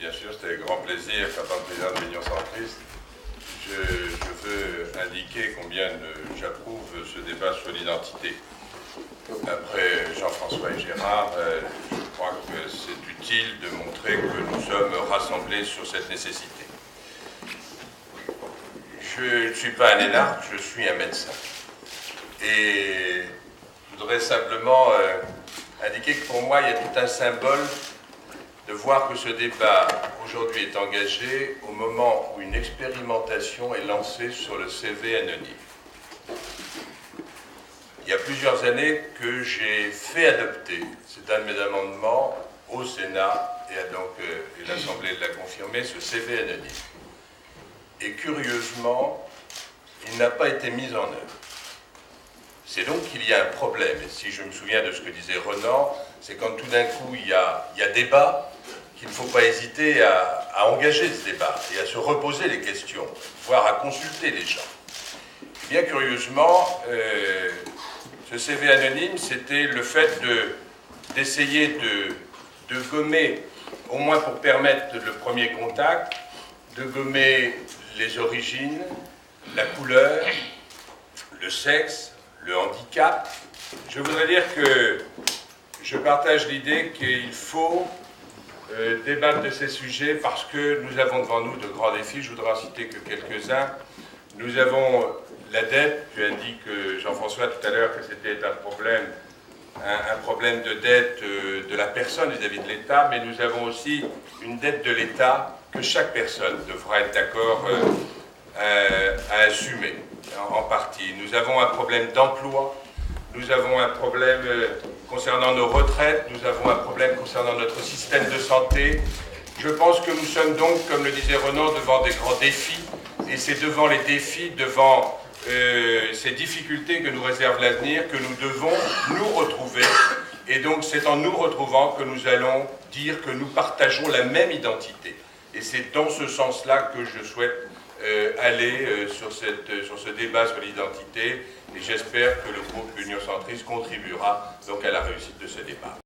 bien sûr, c'était avec grand plaisir qu'en tant que président de l'Union centriste, je veux indiquer combien j'approuve ce débat sur l'identité. Après Jean-François et Gérard, je crois que c'est utile de montrer que nous sommes rassemblés sur cette nécessité. Je ne suis pas un énarque, je suis un médecin. Et je voudrais simplement indiquer que pour moi, il y a tout un symbole de voir que ce débat aujourd'hui est engagé au moment où une expérimentation est lancée sur le CV anonyme. Il y a plusieurs années que j'ai fait adopter, c'est un de mes amendements, au Sénat, et l'Assemblée l'a confirmé, ce CV anonyme. Et curieusement, il n'a pas été mis en œuvre. C'est donc qu'il y a un problème. Et si je me souviens de ce que disait Renan, c'est quand tout d'un coup il y a débat, qu'il ne faut pas hésiter à engager ce débat et à se reposer les questions, voire à consulter les gens. Et bien curieusement, ce CV anonyme, c'était le fait d'essayer de gommer, au moins pour permettre le premier contact, de gommer les origines, la couleur, le sexe, le handicap. Je voudrais dire que je partage l'idée qu'il faut débattre de ces sujets parce que nous avons devant nous de grands défis. Je voudrais en citer que quelques-uns. Nous avons la dette. Tu as dit que Jean-François tout à l'heure que c'était un problème de dette de la personne vis-à-vis de l'État, mais nous avons aussi une dette de l'État que chaque personne devra être d'accord à assumer en partie. Nous avons un problème d'emploi, nous avons un problème concernant nos retraites, nous avons un problème concernant notre système de santé. Je pense que nous sommes donc, comme le disait Renan, devant des grands défis, et c'est devant les défis, devant ces difficultés que nous réserve l'avenir, que nous devons nous retrouver. Et donc c'est en nous retrouvant que nous allons dire que nous partageons la même identité. Et c'est dans ce sens-là que je souhaite aller sur ce débat sur l'identité, et j'espère que le groupe Union Centriste contribuera donc à la réussite de ce débat.